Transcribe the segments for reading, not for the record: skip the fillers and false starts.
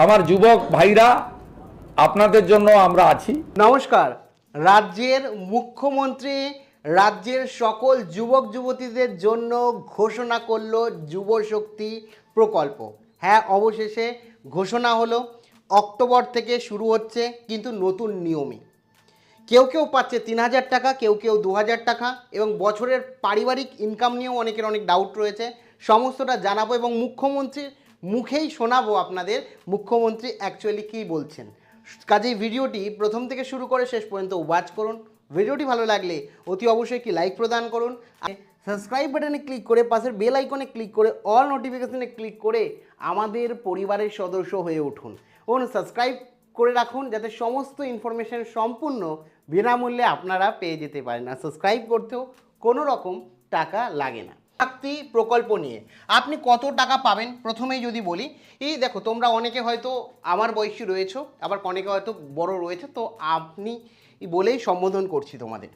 আমার যুবক ভাইরা আপনাদের জন্য আমরা আছি। নমস্কার। রাজ্যের মুখ্যমন্ত্রী রাজ্যের সকল যুবক যুবতীদের জন্য ঘোষণা করলো যুব শক্তি প্রকল্প। হ্যাঁ, অবশেষে ঘোষণা হলো। অক্টোবর থেকে শুরু হচ্ছে, কিন্তু নতুন নিয়মে। কেউ কেউ পাচ্ছে 3,000 টাকা, কেউ কেউ 2,000 টাকা, এবং বছরের পারিবারিক ইনকাম নিয়েও অনেকের অনেক ডাউট রয়েছে। সমস্তটা জানাবো এবং মুখ্যমন্ত্রীর মুখেই শোনাবো আপনাদের মুখ্যমন্ত্রী অ্যাকচুয়ালি কী বলছেন। কাজেই ভিডিওটি প্রথম থেকে শুরু করে শেষ পর্যন্ত ওয়াচ করুন। ভিডিওটি ভালো লাগলে অতি অবশ্যই একটি লাইক প্রদান করুন। সাবস্ক্রাইব বাটনে ক্লিক করে পাশের বেল আইকনে ক্লিক করে অল নোটিফিকেশনে ক্লিক করে আমাদের পরিবারের সদস্য হয়ে উঠুন এবং সাবস্ক্রাইব করে রাখুন, যাতে সমস্ত ইনফরমেশন সম্পূর্ণ বিনামূল্যে আপনারা পেয়ে যেতে পারেন। আর সাবস্ক্রাইব করতেও কোনো রকম টাকা লাগে না। শক্তি প্রকল্প নিয়ে আপনি কত টাকা পাবেন প্রথমেই যদি বলি, এই দেখো, তোমরা অনেকে হয়তো আমার বয়সী রয়েছো, আবার অনেকে হয়তো বড় রয়েছে, তো আপনি বলেই সম্বোধন করছি তোমাদের।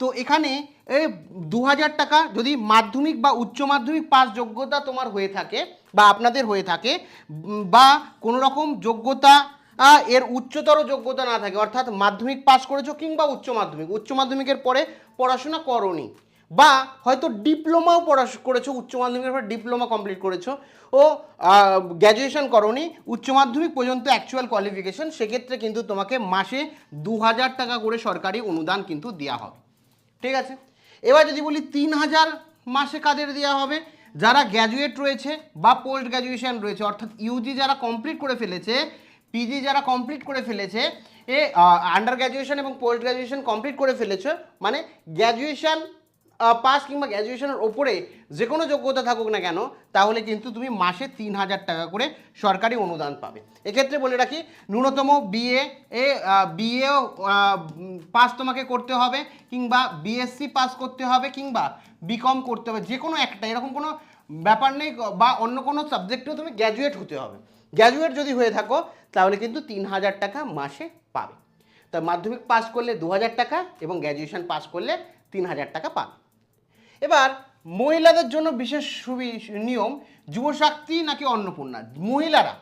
তো এখানে এই 2,000 টাকা যদি মাধ্যমিক বা উচ্চ মাধ্যমিক পাস যোগ্যতা তোমার হয়ে থাকে বা আপনাদের হয়ে থাকে, বা কোনো রকম যোগ্যতা এর উচ্চতর যোগ্যতা না থাকে, অর্থাৎ মাধ্যমিক পাস করেছো কিংবা উচ্চ মাধ্যমিকের পরে পড়াশোনা করোনি, বা হয়তো ডিপ্লোমাও করেছো, উচ্চ মাধ্যমিকের পর ডিপ্লোমা কমপ্লিট করেছো ও গ্র্যাজুয়েশন করোনি, উচ্চ মাধ্যমিক পর্যন্ত অ্যাকচুয়াল কোয়ালিফিকেশন, সেক্ষেত্রে কিন্তু তোমাকে মাসে 2,000 টাকা করে সরকারি অনুদান কিন্তু দেওয়া হবে। ঠিক আছে, এবার যদি বলি 3,000 মাসে কাদের দেওয়া হবে, যারা গ্র্যাজুয়েট রয়েছে বা পোস্ট গ্র্যাজুয়েশন রয়েছে, অর্থাৎ ইউজি যারা কমপ্লিট করে ফেলেছে, পিজি যারা কমপ্লিট করে ফেলেছে, আন্ডার গ্র্যাজুয়েশন এবং পোস্ট গ্র্যাজুয়েশন কমপ্লিট করে ফেলেছে, মানে গ্র্যাজুয়েশন পাস কিংবা গ্র্যাজুয়েশনের ওপরে যে কোনো যোগ্যতা থাকুক না কেন, তাহলে কিন্তু তুমি মাসে 3,000 টাকা করে সরকারি অনুদান পাবে। এক্ষেত্রে বলে রাখি, ন্যূনতম বিএ পাস তোমাকে করতে হবে, কিংবা বিএসসি পাস করতে হবে, কিংবা বিকম করতে হবে, যে কোনো একটা, এরকম কোনো ব্যাপার নেই, বা অন্য কোনো সাবজেক্টেও তুমি গ্র্যাজুয়েট হতে হবে। গ্র্যাজুয়েট যদি হয়ে থাকো তাহলে কিন্তু 3,000 টাকা মাসে পাবে। তা মাধ্যমিক পাস করলে 2,000 টাকা এবং গ্র্যাজুয়েশন পাস করলে 3,000 টাকা পাবে। এবার মহিলাদের জন্য বিশেষ নিয়ম, যুবশক্তি নাকি অন্নপূর্ণা। মহিলারা,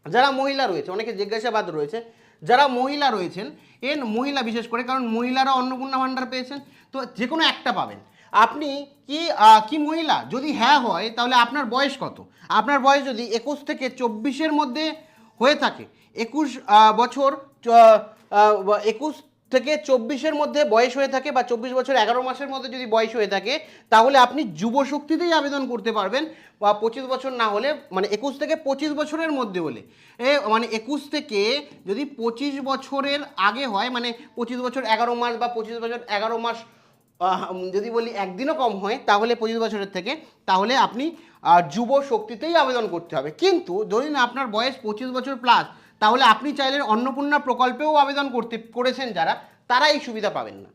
যারা মহিলা রয়েছে, অনেকে জিজ্ঞাসাবাদ রয়েছে, যারা মহিলা রয়েছেন, মহিলা বিশেষ করে, কারণ মহিলারা অন্নপূর্ণা ভাণ্ডার পেয়েছেন, তো যে কোনো একটা পাবেন। আপনি কি মহিলা? যদি হ্যাঁ হয় তাহলে আপনার বয়স কত? আপনার বয়স যদি 21 থেকে 24-এর মধ্যে হয়ে থাকে, 21 বছর 21 থেকে 24-এর মধ্যে বয়স হয়ে থাকে, বা 24 বছর 11 মাসের মধ্যে যদি বয়স হয়ে থাকে, তাহলে আপনি যুব শক্তিতেই আবেদন করতে পারবেন। বা 25 বছর না হলে, মানে 21 থেকে 25 বছরের মধ্যে হলে, মানে 21 থেকে যদি 25 বছরের আগে হয়, মানে 25 বছর 11 মাস বা 25 বছর 11 মাস যদি বলি একদিনও কম হয়, তাহলে 25 বছরের থেকে, তাহলে আপনি যুব শক্তিতেই আবেদন করতে হবে। কিন্তু ধরুন আপনার বয়স 25 বছর প্লাস, তাহলে আপনি চাইলে অন্নপূর্ণা প্রকল্পেও আবেদন করেছেন যারা, তারা এই সুবিধা পাবেন না।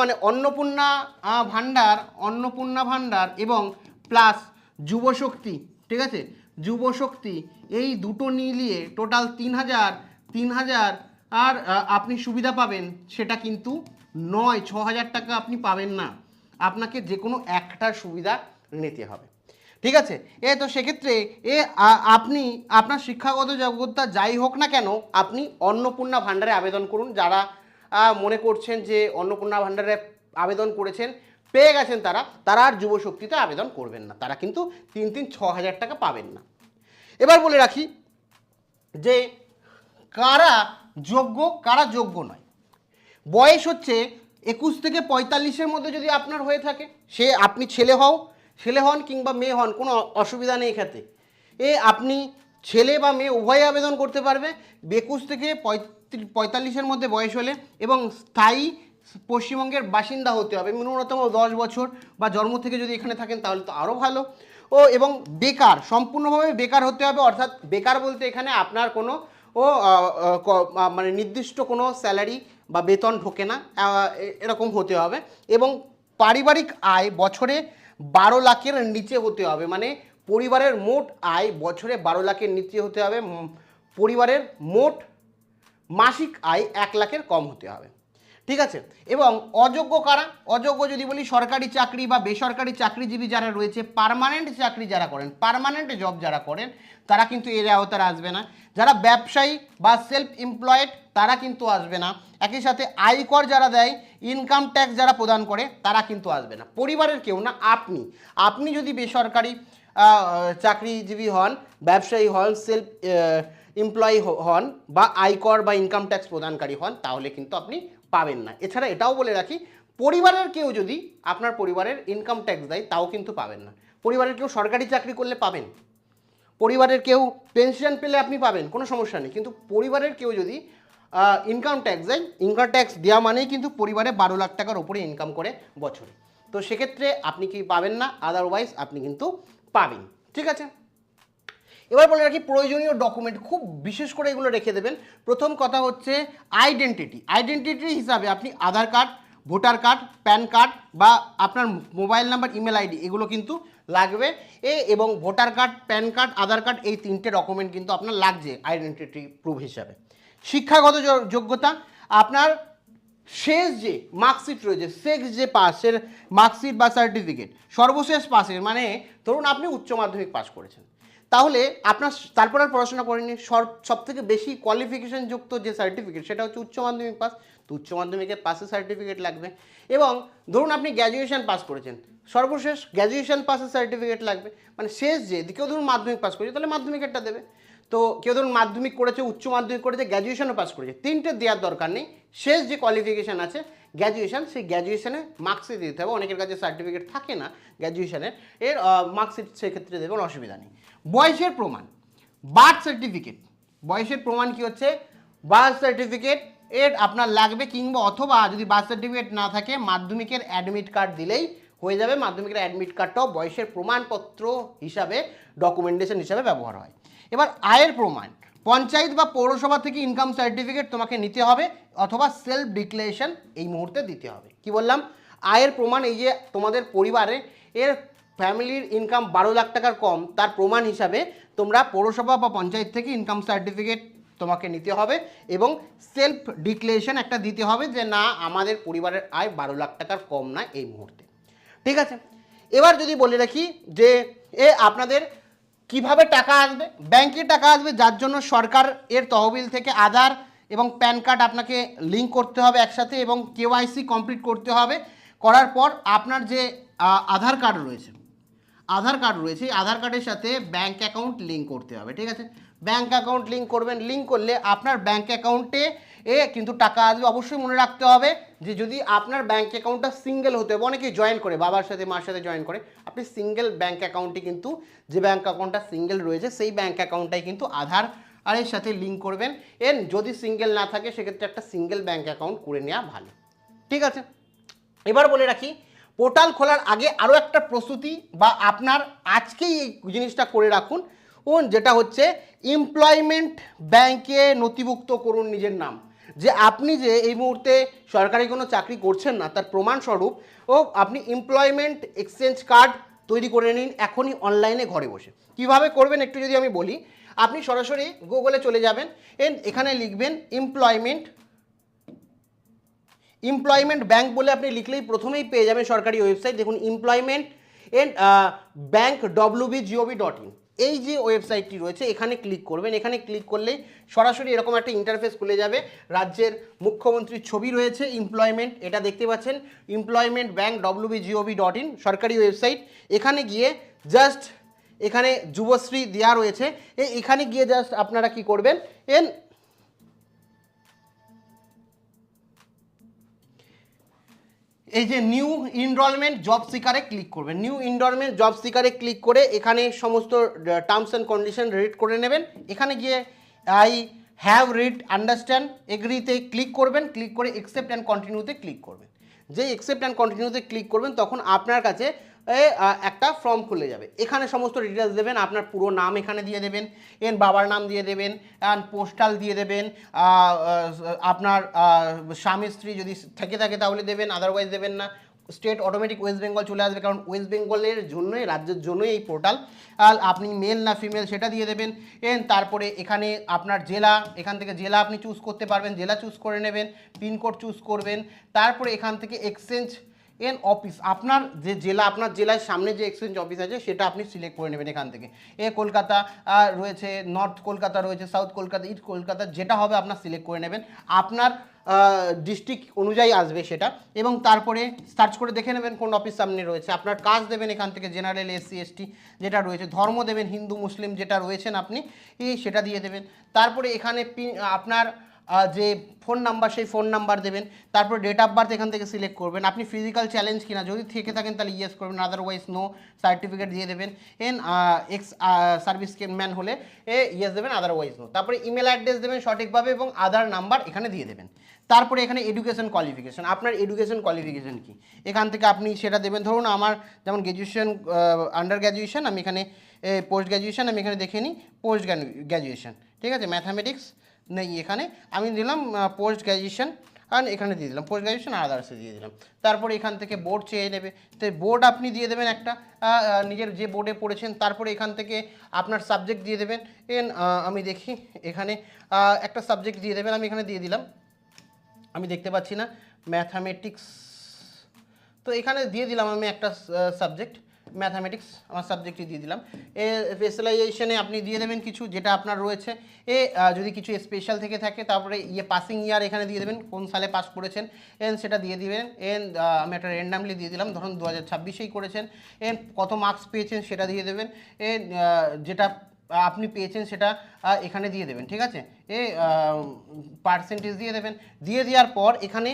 মানে অন্নপূর্ণা ভাণ্ডার এবং প্লাস যুবশক্তি, ঠিক আছে, যুবশক্তি, এই দুটো মিলিয়ে টোটাল 3,000 আর আপনি সুবিধা পাবেন, সেটা কিন্তু 6,000 টাকা আপনি পাবেন না, আপনাকে যে কোনো একটা সুবিধা নিতে হবে। ঠিক আছে, তো সেক্ষেত্রে আপনি আপনার শিক্ষাগত যোগ্যতা যাই হোক না কেন, আপনি অন্নপূর্ণা ভাণ্ডারে আবেদন করুন। যারা মনে করছেন যে অন্নপূর্ণা ভাণ্ডারে আবেদন করেছেন, পেয়ে গেছেন, তারা আর যুবশক্তিতে আবেদন করবেন না, তারা কিন্তু 6,000 টাকা পাবেন না। এবার বলে রাখি যে কারা যোগ্য কারা যোগ্য নয়। বয়স হচ্ছে 21 থেকে 45-এর মধ্যে যদি আপনার হয়ে থাকে, সে আপনি ছেলে হন কিংবা মেয়ে হন, কোনো অসুবিধা নেই এক্ষেত্রে। আপনি ছেলে বা মেয়ে উভয়ে আবেদন করতে পারবে। 21 থেকে 45-এর মধ্যে বয়স হলে, এবং স্থায়ী পশ্চিমবঙ্গের বাসিন্দা হতে হবে, ন্যূনতম 10 বছর, বা জন্ম থেকে যদি এখানে থাকেন তাহলে তো আরও ভালো। এবং বেকার, সম্পূর্ণভাবে বেকার হতে হবে, অর্থাৎ বেকার বলতে এখানে আপনার কোনো মানে নির্দিষ্ট কোনো স্যালারি বা বেতন ঢোকে না, এরকম হতে হবে। এবং পারিবারিক আয় বছরে 12 লাখের নিচে হতে হবে, মানে পরিবারের মোট আয় বছরে 12 লাখের নিচে হতে হবে, পরিবারের মোট মাসিক আয় 1 লাখের কম হতে হবে। ঠিক আছে। এবং অযোগ্য কারা? অযোগ্য যদি বলি সরকারি চাকরি বা বেসরকারি চাকরিজীবী যারা রয়েছে, পার্মানেন্ট চাকরি যারা করেন, পার্মানেন্ট জব যারা করেন, তারা কিন্তু এর আওতায় আসবে না। যারা ব্যবসায়ী বা সেলফ এমপ্লয়েড তারা কিন্তু আসবে না। একই সাথে আয়কর যারা দেয়, ইনকাম ট্যাক্স যারা প্রদান করে তারা কিন্তু আসবে না। পরিবারের কেউ না, আপনি যদি বেসরকারি চাকরিজীবী হন, ব্যবসায়ী হন, সেলফ এমপ্লয়ি হন বা আয়কর বা ইনকাম ট্যাক্স প্রদানকারী হন, তাহলে কিন্তু আপনি পাবেন না। এছাড়া এটাও বলে রাখি, পরিবারের কেউ যদি আপনার পরিবারের ইনকাম ট্যাক্স দেয় তাও কিন্তু পাবেন না। পরিবারের কেউ সরকারি চাকরি করলে পাবেন, পরিবারের কেউ পেনশন পেলে আপনি পাবেন, কোনো সমস্যা নেই। কিন্তু পরিবারের কেউ যদি ইনকাম ট্যাক্স দেয়, ইনকাম ট্যাক্স দেওয়া মানেই কিন্তু পরিবারে 12 লাখ টাকার ওপরে ইনকাম করে বছরে, তো সেক্ষেত্রে আপনি কি পাবেন না, আদারওয়াইজ আপনি কিন্তু পাবেন। ঠিক আছে, এবার বলে রাখি প্রয়োজনীয় ডকুমেন্ট, খুব বিশেষ করে এগুলো রেখে দেবেন। প্রথম কথা হচ্ছে আইডেন্টিটি হিসাবে আপনি Aadhaar card, voter card, PAN card বা আপনার মোবাইল নাম্বার, ইমেল আইডি এগুলো কিন্তু লাগবে। এবং ভোটার কার্ড, প্যান কার্ড, আধার কার্ড এই 3টে ডকুমেন্ট কিন্তু আপনার লাগছে আইডেন্টিটি প্রুফ হিসাবে। শিক্ষাগত যোগ্যতা, আপনার শেষ যে মার্কশিট রয়েছে, শেষ যে পাসের মার্কশিট বা সার্টিফিকেট, সর্বশেষ পাসের, মানে ধরুন আপনি উচ্চ মাধ্যমিক পাস করেছেন, তাহলে আপনার তারপর আর পড়াশোনা করেনি, সব থেকে বেশি কোয়ালিফিকেশন যুক্ত যে সার্টিফিকেট সেটা হচ্ছে উচ্চ মাধ্যমিক পাস, তো উচ্চ মাধ্যমিকের পাসের সার্টিফিকেট লাগবে। এবং ধরুন আপনি গ্র্যাজুয়েশন পাস করেছেন, সর্বশেষ গ্র্যাজুয়েশন পাসের সার্টিফিকেট লাগবে, মানে শেষ যে, কেউ ধরুন মাধ্যমিক পাস করেছে তাহলে মাধ্যমিকেরটা দেবে, তো কেউ ধরুন মাধ্যমিক করেছে, উচ্চ মাধ্যমিক করেছে, গ্র্যাজুয়েশনও পাস করেছে, 3টে দেওয়ার দরকার নেই। শেষ যে কোয়ালিফিকেশান আছে গ্র্যাজুয়েশন, সেই গ্র্যাজুয়েশনে মার্কশিট দিতে হবে। অনেকের কাছে সার্টিফিকেট থাকে না গ্র্যাজুয়েশনের, এর মার্কশিট সেক্ষেত্রে দেবেন, অসুবিধা নেই। বয়সের প্রমাণ, বার্থ সার্টিফিকেট, বয়সের প্রমাণ কি হচ্ছে বার্থ সার্টিফিকেট এর আপনার লাগবে, কিংবা অথবা যদি বার্থ সার্টিফিকেট না থাকে মাধ্যমিকের অ্যাডমিট কার্ড দিলেই হয়ে যাবে। মাধ্যমিকের অ্যাডমিট কার্ডটাও বয়সের প্রমাণপত্র হিসাবে, ডকুমেন্টেশন হিসাবে ব্যবহার হয়। এবার আয়ের প্রমাণ, পঞ্চায়েত বা পৌরসভা থেকে ইনকাম সার্টিফিকেট তোমাকে নিতে হবে, অথবা সেলফ ডিক্লারেশন এই মুহূর্তে দিতে হবে। কি বললাম? আয়ের প্রমাণ, এই যে তোমাদের পরিবারে এর ফ্যামিলির ইনকাম 12 লাখ টাকার কম, তার প্রমাণ হিসাবে তোমরা পৌরসভা বা পঞ্চায়েত থেকে ইনকাম সার্টিফিকেট তোমাকে নিতে হবে, এবং সেলফ ডিক্লারেশন একটা দিতে হবে যে না, আমাদের পরিবারের আয় 12 লাখ টাকার কম না এই মুহূর্তে। ঠিক আছে, এবার যদি বলে রাখি যে আপনাদের কিভাবে টাকা আসবে, ব্যাংকে টাকা আসবে, যার জন্য সরকার এর তহবিল থেকে আধার এবং প্যান কার্ড আপনাকে লিঙ্ক করতে হবে একসাথে, এবং কেওয়াইসি কমপ্লিট করতে হবে। করার পর আপনার যে আধার কার্ড রয়েছে, আধার কার্ডের সাথে ব্যাংক অ্যাকাউন্ট লিঙ্ক করতে হবে। ঠিক আছে, ব্যাংক অ্যাকাউন্ট লিঙ্ক করবেন, লিঙ্ক করলে আপনার ব্যাংক অ্যাকাউন্টে কিন্তু টাকা আসবে। অবশ্যই মনে রাখতে হবে যে যদি আপনার ব্যাংক অ্যাকাউন্টটা সিঙ্গেল হতে হবে, অনেকেই জয়েন করে, বাবার সাথে মার সাথে জয়েন করে, আপনি সিঙ্গেল ব্যাংক অ্যাকাউন্টে কিন্তু, যে ব্যাংক অ্যাকাউন্টটা সিঙ্গেল রয়েছে সেই ব্যাংক অ্যাকাউন্টটাই কিন্তু আধার এর সাথে লিঙ্ক করবেন। যদি সিঙ্গেল না থাকে সেক্ষেত্রে একটা সিঙ্গেল ব্যাংক অ্যাকাউন্ট করে নেওয়া ভালো। ঠিক আছে, এবার বলে রাখি পোর্টাল খোলার আগে আরও একটা প্রস্তুতি বা আপনার আজকেই এই জিনিসটা করে রাখুন, যেটা হচ্ছে এমপ্লয়মেন্ট ব্যাংকে নথিভুক্ত করুন নিজের নাম। যে আপনি যে এই মুহূর্তে সরকারি কোনো চাকরি করছেন না, তার প্রমাণস্বরূপ আপনি এমপ্লয়মেন্ট এক্সচেঞ্জ কার্ড তৈরি করে নিন এখনই অনলাইনে ঘরে বসে। কিভাবে করবেন একটু যদি আমি বলি, আপনি সরাসরি গুগলে চলে যাবেন, এখানে লিখবেন এমপ্লয়মেন্ট ব্যাংক বলে আপনি লিখলেই প্রথমেই পেয়ে যাবেন সরকারি ওয়েবসাইট। দেখুন, এমপ্লয়মেন্ট ব্যাংক wbgov.in, এই যে ওয়েবসাইটটি রয়েছে এখানে ক্লিক করবেন। এখানে ক্লিক করলেই সরাসরি এরকম একটা ইন্টারফেস খুলে যাবে। রাজ্যের মুখ্যমন্ত্রীর ছবি রয়েছে, এমপ্লয়মেন্ট, এটা দেখতে পাচ্ছেন, এমপ্লয়মেন্ট ব্যাংক wbgov.in সরকারি ওয়েবসাইট। এখানে গিয়ে জাস্ট এখানে যুবশ্রী দেওয়া রয়েছে, এখানে গিয়ে জাস্ট আপনারা কি করবেন, এই যে নিউ এনরোলমেন্ট জব সিকারে ক্লিক করবেন। নিউ এনরোলমেন্ট জব সিকারে ক্লিক করে এখানে সমস্ত টার্মস অ্যান্ড কন্ডিশন রিড করে নেবেন। এখানে গিয়ে আই হ্যাভ রিড, আন্ডারস্ট্যান্ড, এগ্রিতে ক্লিক করবেন। ক্লিক করে অ্যাকসেপ্ট অ্যান্ড কন্টিনিউতে ক্লিক করবেন। যেই অ্যাকসেপ্ট অ্যান্ড কন্টিনিউতে ক্লিক করবেন তখন আপনার কাছে একটা ফর্ম খুলে যাবে। এখানে সমস্ত ডিটেলস দেবেন, আপনার পুরো নাম এখানে দিয়ে দেবেন, বাবার নাম দিয়ে দেবেন, পোস্টাল দিয়ে দেবেন, আপনার স্বামী স্ত্রী যদি থেকে থাকে তাহলে দেবেন, আদারওয়াইজ দেবেন না। স্টেট অটোমেটিক ওয়েস্ট বেঙ্গল চলে আসবে, কারণ ওয়েস্ট বেঙ্গলের জন্যই, রাজ্যের জন্যই এই পোর্টাল। আপনি মেল না ফিমেল সেটা দিয়ে দেবেন। তারপরে এখানে আপনার জেলা, এখান থেকে জেলা আপনি চুজ করতে পারবেন, জেলা চুজ করে নেবেন, পিনকোড চুজ করবেন। তারপরে এখান থেকে এক্সচেঞ্জ অফিস, আপনার যে জেলা, আপনার জেলার সামনে যে এক্সচেঞ্জ অফিস আছে সেটা আপনি সিলেক্ট করে নেবেন এখান থেকে। কলকাতা রয়েছে, নর্থ কলকাতা রয়েছে, সাউথ কলকাতা, ইস্ট কলকাতা, যেটা হবে আপনার সিলেক্ট করে নেবেন, আপনার ডিস্ট্রিক্ট অনুযায়ী আসবে সেটা। এবং তারপরে সার্চ করে দেখে নেবেন কোন অফিস সামনে রয়েছে, আপনার কাজ দেবেন এখান থেকে জেনারেল, এসসি এসটি যেটা রয়েছে, ধর্ম দেবেন হিন্দু মুসলিম যেটা রয়েছেন আপনি সেটা দিয়ে দেবেন। তারপরে এখানে আপনার যে ফোন নাম্বার, সেই ফোন নাম্বার দেবেন। তারপর ডেট অফ বার্থ এখান থেকে সিলেক্ট করবেন, আপনি ফিজিক্যাল চ্যালেঞ্জ কিনা, যদি থেকে থাকেন তাহলে ইয়েস করবেন, আদারওয়াইজ নো, সার্টিফিকেট দিয়ে দেবেন। এক্স সার্ভিস ম্যান হলে ইয়েস দেবেন, আদারওয়াইজ নো। তারপরে ইমেল অ্যাড্রেস দেবেন সঠিকভাবে এবং আধার নাম্বার এখানে দিয়ে দেবেন। তারপরে এখানে এডুকেশন কোয়ালিফিকেশন, আপনার এডুকেশন কোয়ালিফিকেশন কি এখান থেকে আপনি সেটা দেবেন। ধরুন আমার যেমন গ্র্যাজুয়েশন, আন্ডার গ্র্যাজুয়েশন, আমি এখানে পোস্ট গ্র্যাজুয়েশন, আমি এখানে দেখে নিই পোস্ট গ্র্যাজুয়েশন, ঠিক আছে, ম্যাথামেটিক্স নেই এখানে, আমি দিলাম পোস্ট গ্র্যাজুয়েশন, আর এখানে দিয়ে দিলাম পোস্ট গ্র্যাজুয়েশন আর আদার্সে দিয়ে দিলাম। তারপরে এখান থেকে বোর্ড চেয়ে নেবে, তো বোর্ড আপনি দিয়ে দেবেন একটা, নিজের যে বোর্ডে পড়েছেন। তারপরে এখান থেকে আপনার সাবজেক্ট দিয়ে দেবেন। আমি দেখি এখানে একটা সাবজেক্ট দিয়ে দেবেন, আমি এখানে দিয়ে দিলাম, আমি দেখতে পাচ্ছি না, ম্যাথামেটিক্স, তো এখানে দিয়ে দিলাম আমি একটা সাবজেক্ট, ম্যাথামেটিক্স আমার সাবজেক্টই দিয়ে দিলাম। স্পেশালাইজেশনে আপনি দিয়ে দেবেন কিছু যেটা আপনার রয়েছে, যদি কিছু স্পেশাল থেকে থাকে। তারপরে পাসিং ইয়ার এখানে দিয়ে দেবেন, কোন সালে পাস করেছেন সেটা দিয়ে দিবেন। আমি একটা র্যান্ডামলি দিয়ে দিলাম, ধরুন 2026-এই করেছেন। কত মার্কস পেয়েছেন সেটা দিয়ে দেবেন। যেটা আপনি পেয়েছেন সেটা এখানে দিয়ে দেবেন, ঠিক আছে, পার্সেন্টেজ দিয়ে দেবেন। দিয়ে দেওয়ার পর এখানে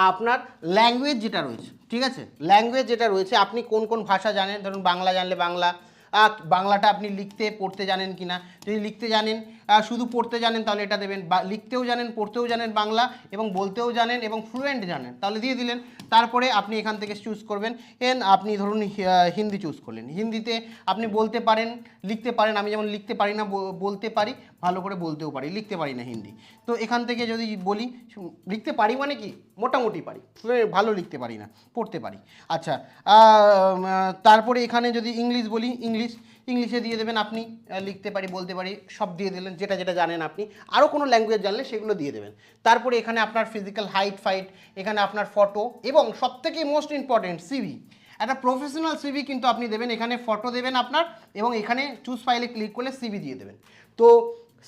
আপনার ল্যাঙ্গুয়েজ যেটা রয়েছে, ঠিক আছে, ল্যাঙ্গুয়েজ যেটা রয়েছে, আপনি কোন কোন ভাষা জানেন, ধরুন বাংলা জানলে বাংলা, বাংলাটা আপনি লিখতে পড়তে জানেন কি না, যদি লিখতে জানেন, শুধু পড়তে জানেন তাহলে এটা দেবেন, বা লিখতেও জানেন পড়তেও জানেন বাংলা এবং বলতেও জানেন এবং ফ্লুয়েন্ট জানেন তাহলে দিয়ে দিলেন। তারপরে আপনি এখান থেকে চুজ করবেন, আপনি ধরুন হিন্দি চুজ করলেন, হিন্দিতে আপনি বলতে পারেন লিখতে পারেন, আমি যেমন লিখতে পারি না, বলতে পারি, ভালো করে বলতেও পারি, লিখতে পারি না হিন্দি। তো এখান থেকে যদি বলি, লিখতে পারি মানে কি, মোটামুটি পারি, ভালো লিখতে পারি না, পড়তে পারি। আচ্ছা, তারপরে এখানে যদি ইংলিশ বলি, ইংলিশে দিয়ে দেবেন, আপনি লিখতে পারি, বলতে পারি, সব দিয়ে দিলেন, যেটা যেটা জানেন আপনি। আরও কোনো ল্যাঙ্গুয়েজ জানলে সেগুলো দিয়ে দেবেন। তারপরে এখানে আপনার ফিজিক্যাল হাইট ফাইট, এখানে আপনার ফটো, এবং সবথেকে মোস্ট ইম্পর্টেন্ট সিভি, একটা প্রফেশনাল সিভি কিন্তু আপনি দেবেন, এখানে ফটো দেবেন আপনার, এবং এখানে চুজ ফাইলে ক্লিক করলে সিভি দিয়ে দেবেন। তো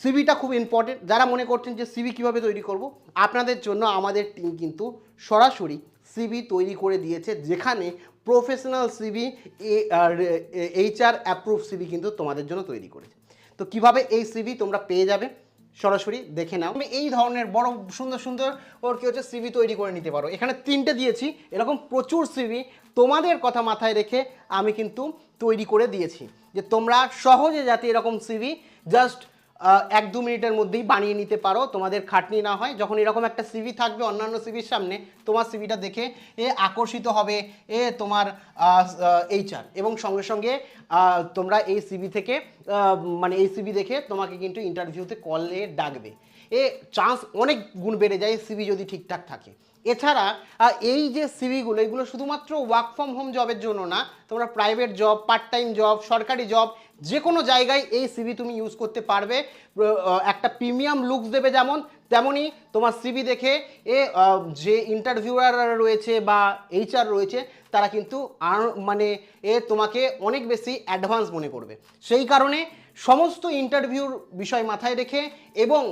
সিভিটা খুব ইম্পর্টেন্ট। যারা মনে করছেন যে সিভি কীভাবে তৈরি করব, আপনাদের জন্য আমাদের টিম কিন্তু সরাসরি সিভি তৈরি করে দিয়েছে, যেখানে professional CV, HR approve CV কিন্তু তোমাদের জন্য তৈরি করেছে। তো কিভাবে এই সিভি তোমরা পেয়ে যাবে সরাসরি দেখে নাও। আমি এই ধরনের বড় সুন্দর সুন্দর ওর কী হচ্ছে সিভি তৈরি করে নিতে পারো। এখানে 3টে দিয়েছি, এরকম প্রচুর সিভি তোমাদের কথা মাথায় রেখে আমি কিন্তু তৈরি করে দিয়েছি, যে তোমরা সহজে যাতে এরকম সিভি জাস্ট 1-2 মিনিটের মধ্যেই বানিয়ে নিতে পারো, তোমাদের খাটনি না হয়। যখন এরকম একটা সিভি থাকবে অন্যান্য সিভির সামনে, তোমার সিভিটা দেখে আকর্ষিত হবে তোমার HR, এবং সঙ্গে সঙ্গে তোমরা এই সিভি থেকে মানে এই সিভি দেখে তোমাকে কিন্তু ইন্টারভিউতে কলে ডাকবে। চান্স অনেক গুণ বেড়ে যায় সিভি যদি ঠিকঠাক থাকে। এছাড়া এই যে সিভিগুলো, এগুলো শুধুমাত্র ওয়ার্ক ফ্রম হোম জবের জন্য না, তোমরা private job, part time job, সরকারি জব, যে কোনো জায়গায় এই সিভি তুমি ইউজ করতে পারবে। একটা প্রিমিয়াম লুকস দেবে যেমন, তেমনই তোমার সিভি দেখে যে ইন্টারভিউয়ার রয়েছে বা HR রয়েছে তারা কিন্তু মানে তোমাকে অনেক বেশি অ্যাডভান্স মনে করবে। সেই কারণে সমস্ত ইন্টারভিউর বিষয় মাথায় রেখে এবং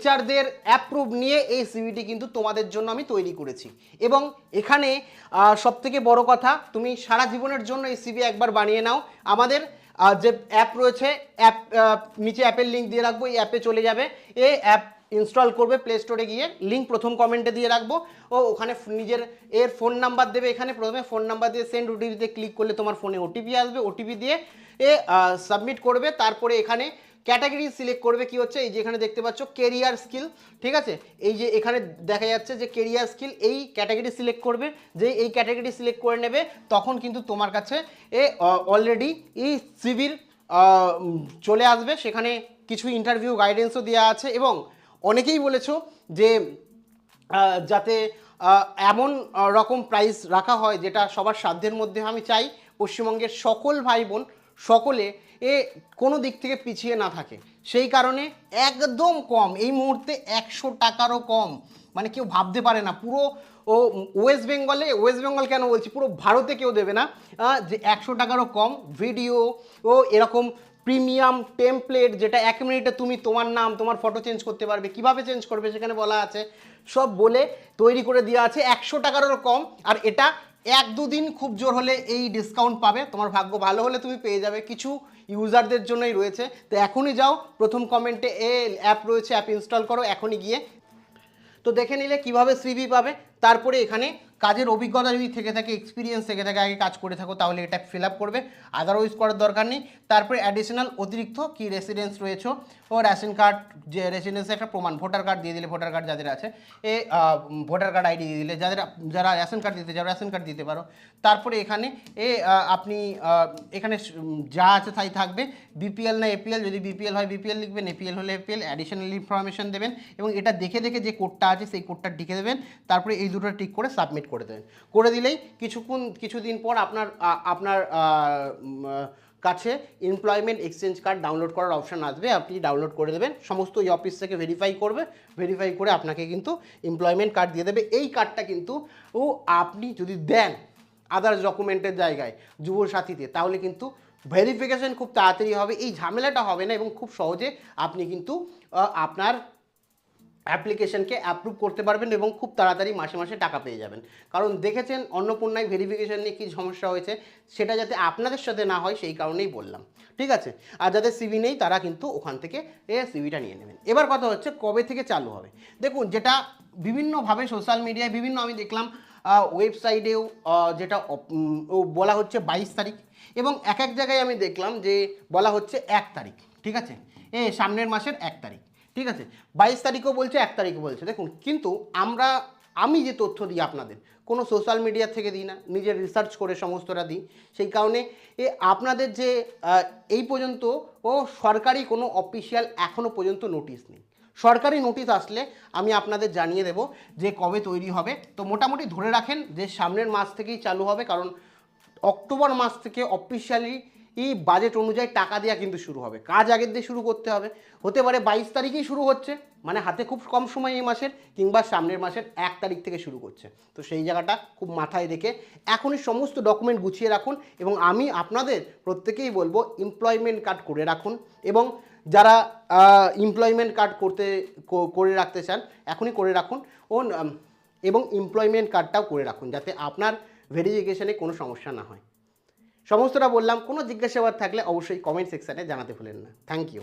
HRদের অ্যাপ্রুভ নিয়ে এই সিভিটি কিন্তু তোমাদের জন্য আমি তৈরি করেছি। এবং এখানে সবথেকে বড় কথা, তুমি সারা জীবনের জন্য এই সিভি একবার বানিয়ে নাও। আমাদের যে অ্যাপ রয়েছে, অ্যাপ নিচে অ্যাপের লিঙ্ক দিয়ে রাখবো, এই অ্যাপে চলে যাবে, এই অ্যাপ ইনস্টল করবে প্লে স্টোরে গিয়ে, লিঙ্ক প্রথম কমেন্টে দিয়ে রাখবো, ওখানে নিজের ফোন নাম্বার দেবে, এখানে প্রথমে ফোন নাম্বার দিয়ে সেন্ড ওটিপিতে ক্লিক করলে তোমার ফোনে ওটিপি আসবে, ওটিপি দিয়ে সাবমিট করবে। তারপরে এখানে ক্যাটাগরি সিলেক্ট করবে, কি হচ্ছে এই যে এখানে দেখতে পাচ্ছ কেরিয়ার স্কিল, ঠিক আছে, এই যে এখানে দেখা যাচ্ছে যে কেরিয়ার স্কিল, এই ক্যাটাগরি সিলেক্ট করবে। যে এই ক্যাটাগরি সিলেক্ট করে নেবে তখন কিন্তু তোমার কাছে অলরেডি এই সিভির চলে আসবে, সেখানে কিছু ইন্টারভিউ গাইডেন্সও দেওয়া আছে। এবং অনেকেই বলেছো যে যাতে এমন রকম প্রাইস রাখা হয় যেটা সবার সাধ্যের মধ্যে। আমি চাই পশ্চিমবঙ্গের সকল ভাই বোন সকলে কোনো দিক থেকে পিছিয়ে না থাকে, সেই কারণে একদম কম, এই মুহূর্তে 100 টাকারও কম, মানে কেউ ভাবতে পারে না। পুরো ওয়েস্ট বেঙ্গল কেন বলছি, পুরো ভারতে কেউ দেবে না যে 100 টাকারও কম ভিডিও ও এরকম প্রিমিয়াম টেমপ্লেট, যেটা 1 মিনিটে তুমি তোমার নাম তোমার ফটো চেঞ্জ করতে পারবে, কিভাবে চেঞ্জ করবে সেখানে বলা আছে, সব বলে তৈরি করে দেওয়া আছে 100 টাকারও কম। আর এটা 1-2 দিন খুব জোর হলে এই ডিসকাউন্ট পাবে, তোমার ভাগ্য ভালো হলে তুমি পেয়ে যাবে, কিছু ইউজারদের জন্যই রয়েছে। তো এখনই যাও, প্রথম কমেন্টে অ্যাপ রয়েছে, অ্যাপ ইনস্টল করো এখনই গিয়ে। তো দেখে নিলে কিভাবে সিভি পাবে। তারপরে এখানে কাজের অভিজ্ঞতা যদি থেকে থাকে, এক্সপিরিয়েন্স থেকে থাকে, আগে কাজ করে থাকো, তাহলে এটা ফিল আপ করবে, আদারওয়াইজ করার দরকার নেই। তারপরে অ্যাডিশনাল অতিরিক্ত কি রেসিডেন্স রয়েছে ও রেশন কার্ড, যে রেসিডেন্সের একটা প্রমাণ, ভোটার কার্ড দিয়ে দিলে, ভোটার কার্ড যাদের আছে ভোটার কার্ড আইডি দিয়ে দিলে, যারা রেশন কার্ড দিতে চাও রেশন কার্ড দিতে পারো। তারপরে এখানে আপনি এখানে যা আছে তাই থাকবে, বিপিএল না এপিএল, যদি বিপিএল হয় বিপিএল লিখবেন, এপিএল হলে এপিএল, অ্যাডিশনাল ইনফরমেশন দেবেন এবং এটা দেখে দেখে যে কোডটা আছে সেই কোডটা লিখে দেবেন। তারপরে এই দুটো টিক করে সাবমিট করে দেবেন। করে দিলেই কিছুদিন পর আপনার কাছে এমপ্লয়মেন্ট এক্সচেঞ্জ কার্ড ডাউনলোড করার অপশান আসবে, আপনি ডাউনলোড করে দেবেন। সমস্ত এই অফিস থেকে ভেরিফাই করবে, ভেরিফাই করে আপনাকে কিন্তু এমপ্লয়মেন্ট কার্ড দিয়ে দেবে। এই কার্ডটা কিন্তু আপনি যদি দেন আদার্স ডকুমেন্টের জায়গায় যুবসাথীতে, তাহলে কিন্তু ভেরিফিকেশন খুব তাড়াতাড়ি হবে, এই ঝামেলাটা হবে না এবং খুব সহজে আপনি কিন্তু আপনার অ্যাপ্লিকেশনকে অ্যাপ্রুভ করতে পারবেন এবং খুব তাড়াতাড়ি মাসে মাসে টাকা পেয়ে যাবেন। কারণ দেখেছেন অন্নপূর্ণায় ভেরিফিকেশন নিয়ে কী সমস্যা হয়েছে, সেটা যাতে আপনাদের সাথে না হয় সেই কারণেই বললাম, ঠিক আছে। আর যাদের সিভি নেই তারা কিন্তু ওখান থেকে সিভিটা নিয়ে নেবেন। এবার কথা হচ্ছে কবে থেকে চালু হবে। দেখুন, যেটা বিভিন্নভাবে সোশ্যাল মিডিয়ায় আমি দেখলাম ওয়েবসাইটেও যেটা বলা হচ্ছে 22 তারিখ, এবং এক জায়গায় আমি দেখলাম যে বলা হচ্ছে 1 তারিখ, ঠিক আছে, সামনের মাসের 1 তারিখ, ঠিক আছে। 22 তারিখও বলছে, 1 তারিখও বলছে। দেখুন, কিন্তু আমি যে তথ্য দিই আপনাদের, কোনো সোশ্যাল মিডিয়া থেকে দিই না, নিজের রিসার্চ করে সমস্তটা দিই, সেই কারণে আপনাদের যে এই পর্যন্ত সরকারি কোনো অফিসিয়াল এখনও পর্যন্ত নোটিশ নেই। সরকারি নোটিশ আসলে আমি আপনাদের জানিয়ে দেব যে কবে তৈরি হবে। তো মোটামুটি ধরে রাখেন যে সামনের মাস থেকেই চালু হবে, কারণ অক্টোবর মাস থেকে অফিসিয়ালি বাজেট অনুযায়ী টাকা দেওয়া কিন্তু শুরু হবে। কাজ আগের দিয়ে শুরু করতে হবে, হতে পারে 22 তারিখেই শুরু হচ্ছে, মানে হাতে খুব কম সময় এই মাসের, কিংবা সামনের মাসের 1 তারিখ থেকে শুরু করছে। তো সেই জায়গাটা খুব মাথায় রেখে এখনই সমস্ত ডকুমেন্ট গুছিয়ে রাখুন, এবং আমি আপনাদের প্রত্যেকেই বলবো এমপ্লয়মেন্ট কার্ড করে রাখুন, এবং যারা এমপ্লয়মেন্ট কার্ড করে রাখতে চান এখনই করে রাখুন, এবং এমপ্লয়মেন্ট কার্ডটাও করে রাখুন, যাতে আপনার ভেরিফিকেশনে কোনো সমস্যা না হয়। সমস্তটা বললাম, কোনো জিজ্ঞাসাবাদ থাকলে অবশ্যই কমেন্ট সেকশানে জানাতে ভুলেন না। Thank you.